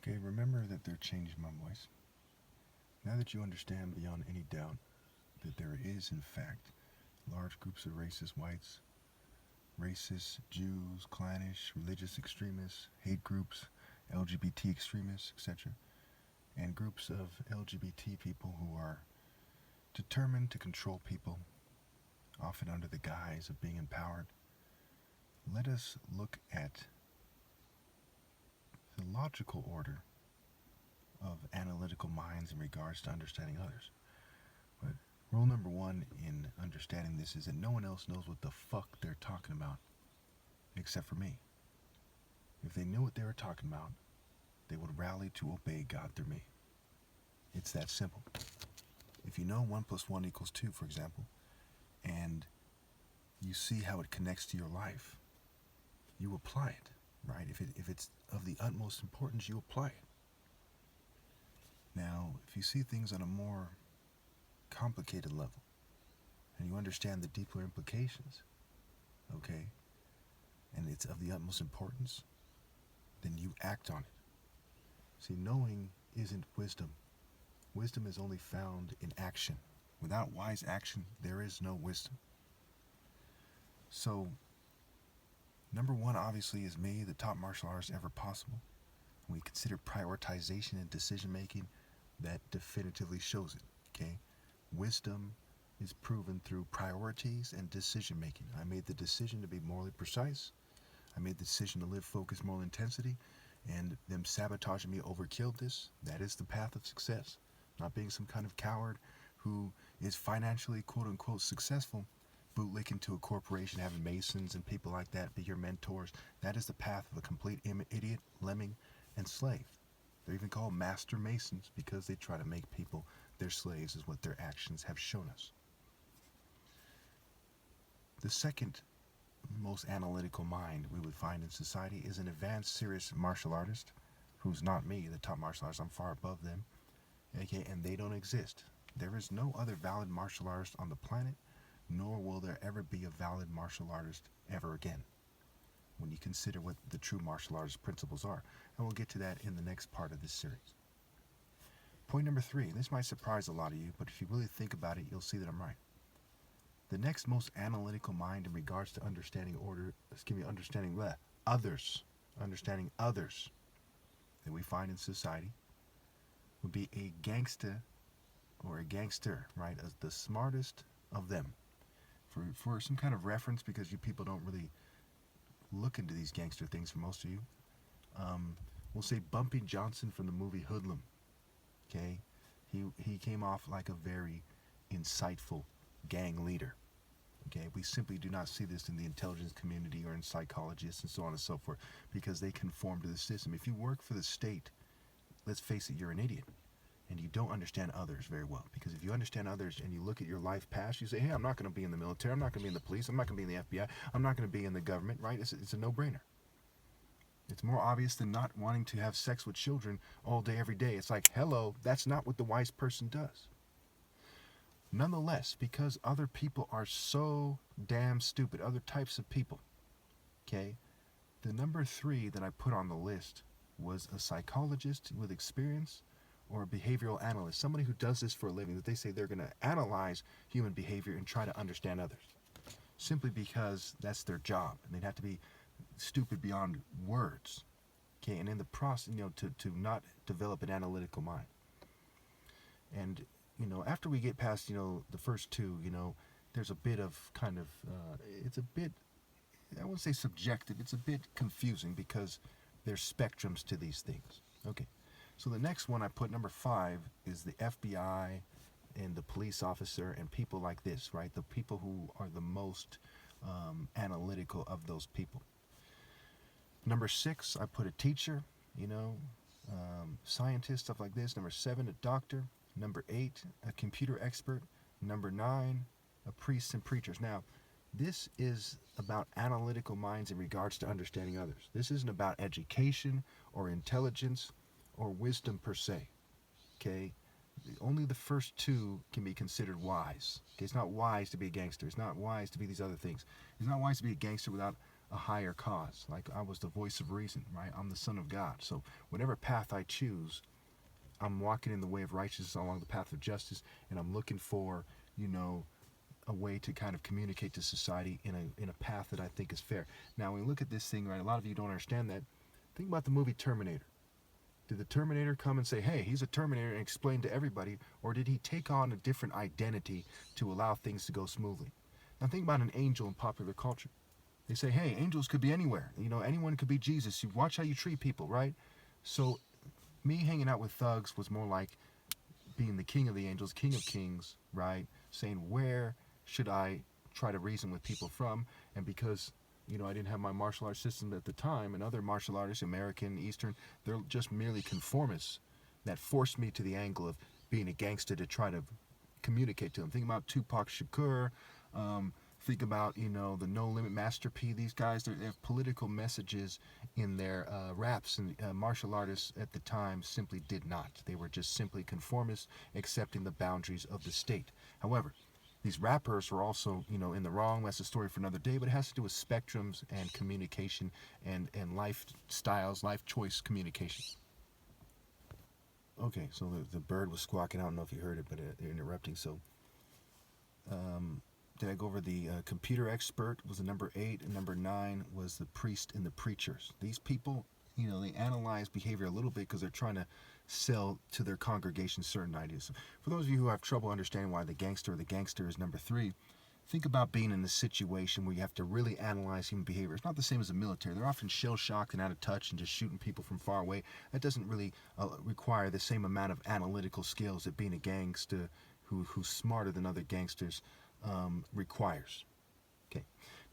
Okay, remember that they're changing my voice. Now that you understand beyond any doubt that there is, in fact, large groups of racist whites, racist Jews, clannish, religious extremists, hate groups, LGBT extremists, etc., and groups of LGBT people who are determined to control people, often under the guise of being empowered, let us look at the logical order of analytical minds in regards to understanding others. But rule number one in understanding this is that no one else knows what the fuck they're talking about except for me. If they knew what they were talking about, they would rally to obey God through me. It's that simple. If you know 1 plus 1 equals 2, for example, and you see how it connects to your life, you apply it, right? If it's of the utmost importance, you apply it. Now, if you see things on a more complicated level, and you understand the deeper implications, okay, and it's of the utmost importance, then you act on it. See, knowing isn't wisdom. Wisdom is only found in action. Without wise action, there is no wisdom. So, number one, obviously, is me, the top martial artist ever possible. When we consider prioritization and decision making, that definitively shows it, okay? Wisdom is proven through priorities and decision making. I made the decision to be morally precise. I made the decision to live focused moral intensity, and them sabotaging me overkilled this. That is the path of success. Not being some kind of coward who is financially quote unquote successful, bootlicking to a corporation, having masons and people like that be your mentors. That is the path of a complete idiot, lemming, and slave. They're even called master masons because they try to make people their slaves, is what their actions have shown us. The second most analytical mind we would find in society is an advanced, serious martial artist who's not me, the top martial artist. I'm far above them. Okay, and they don't exist. There is no other valid martial artist on the planet, nor will there ever be a valid martial artist ever again, when you consider what the true martial artist principles are. And we'll get to that in the next part of this series. Point number 3, this might surprise a lot of you, but if you really think about it, you'll see that I'm right. The next most analytical mind in regards to understanding understanding others that we find in society would be a gangster or a gangster, right? As the smartest of them. For some kind of reference, because you people don't really look into these gangster things for most of you, we'll say Bumpy Johnson from the movie Hoodlum. Okay? He came off like a very insightful gang leader. Okay? We simply do not see this in the intelligence community or in psychologists and so on and so forth, because they conform to the system. If you work for the state, let's face it, you're an idiot. And you don't understand others very well. Because if you understand others and you look at your life past, you say, hey, I'm not going to be in the military, I'm not going to be in the police, I'm not going to be in the FBI, I'm not going to be in the government, right? It's a no-brainer. It's more obvious than not wanting to have sex with children all day, every day. It's like, hello, that's not what the wise person does. Nonetheless, because other people are so damn stupid, other types of people, okay, the number 3 that I put on the list was a psychologist with experience, or a behavioral analyst, somebody who does this for a living, that they say they're going to analyze human behavior and try to understand others, simply because that's their job, and they'd have to be stupid beyond words, okay, and in the process, to not develop an analytical mind. And, after we get past, the first 2, there's a bit of kind of, it's a bit, I wouldn't say subjective, it's a bit confusing because there's spectrums to these things. Okay. So the next one I put, number 5, is the FBI and the police officer and people like this, right? The people who are the most analytical of those people. Number 6, I put a teacher, scientist, stuff like this. Number 7, a doctor. Number 8, a computer expert. Number 9, a priests and preachers. Now, this is about analytical minds in regards to understanding others. This isn't about education or intelligence or wisdom per se, okay? Only the first 2 can be considered wise. Okay? It's not wise to be a gangster. It's not wise to be these other things. It's not wise to be a gangster without a higher cause. Like I was the voice of reason, right? I'm the son of God. So whatever path I choose, I'm walking in the way of righteousness along the path of justice, and I'm looking for, you know, a way to kind of communicate to society in a path that I think is fair. Now, when we look at this thing, right, a lot of you don't understand that. Think about the movie Terminator. Did the Terminator come and say, hey, he's a Terminator, and explain to everybody, or did he take on a different identity to allow things to go smoothly? Now think about an angel in popular culture. They say, hey, angels could be anywhere. You know, anyone could be Jesus. You watch how you treat people, right? So me hanging out with thugs was more like being the king of the angels, king of kings, right? Saying, where should I try to reason with people from? And because, you know, I didn't have my martial arts system at the time, and other martial artists, American, Eastern, they're just merely conformists that forced me to the angle of being a gangster to try to communicate to them. Think about Tupac Shakur. Think about, you know, the No Limit Master P. These guys, they have political messages in their raps, and martial artists at the time simply did not. They were just simply conformists, accepting the boundaries of the state. However, these rappers were also, you know, in the wrong. That's a story for another day, but it has to do with spectrums and communication and lifestyles, life choice communication. Okay, so the bird was squawking. I don't know if you heard it, but they're interrupting. So, did I go over the computer expert was the number 8, and number 9 was the priest and the preachers. These people, you know, they analyze behavior a little bit because they're trying to sell to their congregation certain ideas. So for those of you who have trouble understanding why the gangster is number 3, think about being in a situation where you have to really analyze human behavior. It's not the same as the military. They're often shell-shocked and out of touch and just shooting people from far away. That doesn't really require the same amount of analytical skills that being a gangster who's smarter than other gangsters requires. Okay.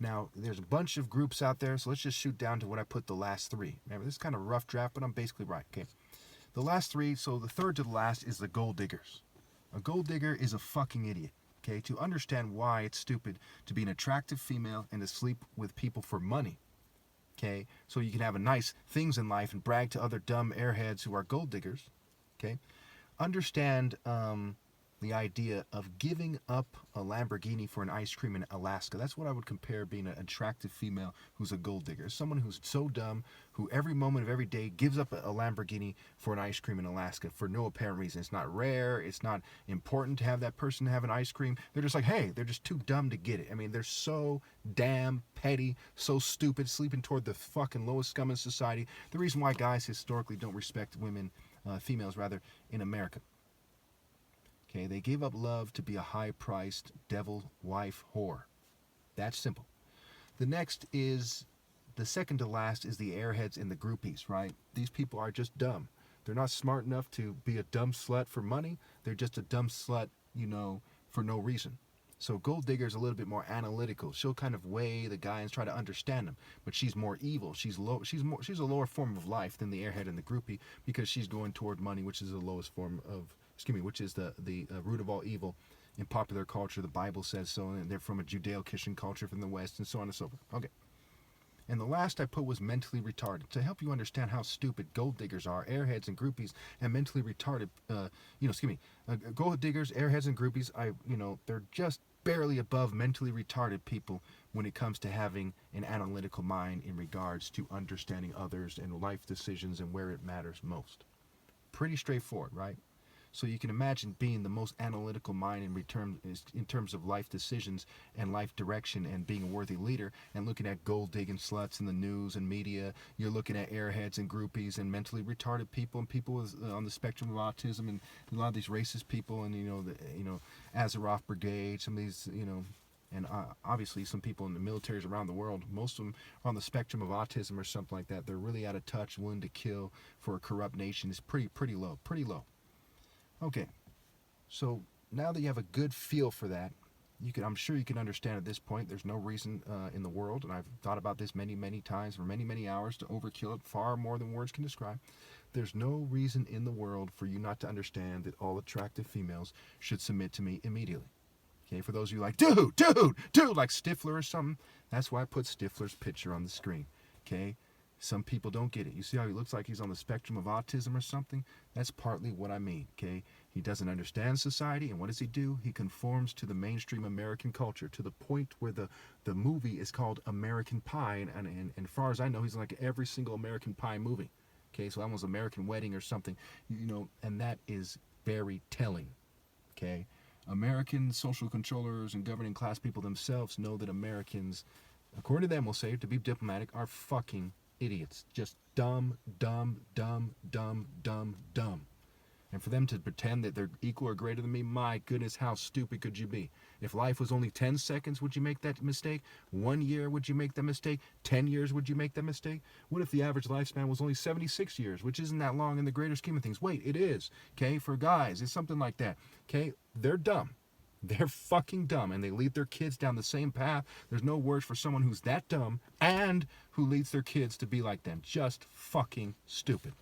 Now, there's a bunch of groups out there, so let's just shoot down to what I put the last 3. Remember, this is kind of a rough draft, but I'm basically right. Okay. The last 3, so the third to the last is the gold diggers. A gold digger is a fucking idiot. Okay, to understand why it's stupid to be an attractive female and to sleep with people for money. Okay, so you can have a nice things in life and brag to other dumb airheads who are gold diggers. Okay, understand the idea of giving up a Lamborghini for an ice cream in Alaska. That's what I would compare being an attractive female who's a gold digger. Someone who's so dumb, who every moment of every day gives up a Lamborghini for an ice cream in Alaska for no apparent reason. It's not rare. It's not important to have that person have an ice cream. They're just like, hey, they're just too dumb to get it. I mean, they're so damn petty, so stupid, sleeping toward the fucking lowest scum in society. The reason why guys historically don't respect women, females rather, in America. Okay, they gave up love to be a high-priced devil wife whore. That's simple. The next is, the second to last is the airheads and the groupies, right? These people are just dumb. They're not smart enough to be a dumb slut for money. They're just a dumb slut, you know, for no reason. So gold digger's a little bit more analytical. She'll kind of weigh the guy and try to understand him, but she's more evil. She's a lower form of life than the airhead and the groupie because she's going toward money, which is the lowest form of, which is the root of all evil in popular culture. The Bible says so, and they're from a Judeo-Christian culture from the West, and so on and so forth. Okay. And the last I put was mentally retarded. To help you understand how stupid gold diggers are, airheads and groupies, and mentally retarded, gold diggers, airheads and groupies, they're just barely above mentally retarded people when it comes to having an analytical mind in regards to understanding others and life decisions and where it matters most. Pretty straightforward, right? So you can imagine being the most analytical mind in terms of life decisions and life direction and being a worthy leader, and looking at gold digging sluts in the news and media. You're looking at airheads and groupies and mentally retarded people and people on the spectrum of autism and a lot of these racist people and Azeroth Brigade, some of these and obviously some people in the militaries around the world. Most of them are on the spectrum of autism or something like that. They're really out of touch, willing to kill for a corrupt nation. It's pretty low. Okay, so now that you have a good feel for that, I'm sure you can understand at this point. There's no reason in the world, and I've thought about this many times for many hours, to overkill it far more than words can describe. There's no reason in the world for you not to understand that all attractive females should submit to me immediately. Okay, for those of you like, dude, like Stifler or something, that's why I put Stifler's picture on the screen. Okay. Some people don't get it. You see how he looks like he's on the spectrum of autism or something? That's partly what I mean, okay? He doesn't understand society, and what does he do? He conforms to the mainstream American culture to the point where the movie is called American Pie, and far as I know, he's in like every single American Pie movie. Okay, so almost American Wedding or something, and that is very telling. Okay, American social controllers and governing class people themselves know that Americans, according to them, will say, to be diplomatic, are fucking idiots. Just dumb, dumb, dumb, dumb, dumb, dumb. And for them to pretend that they're equal or greater than me, my goodness, how stupid could you be? If life was only 10 seconds, would you make that mistake? 1 year, would you make that mistake? 10 years, would you make that mistake? What if the average lifespan was only 76 years, which isn't that long in the greater scheme of things? Wait, it is. Okay, for guys, it's something like that. Okay, they're dumb. They're fucking dumb, and they lead their kids down the same path. There's no words for someone who's that dumb and who leads their kids to be like them. Just fucking stupid.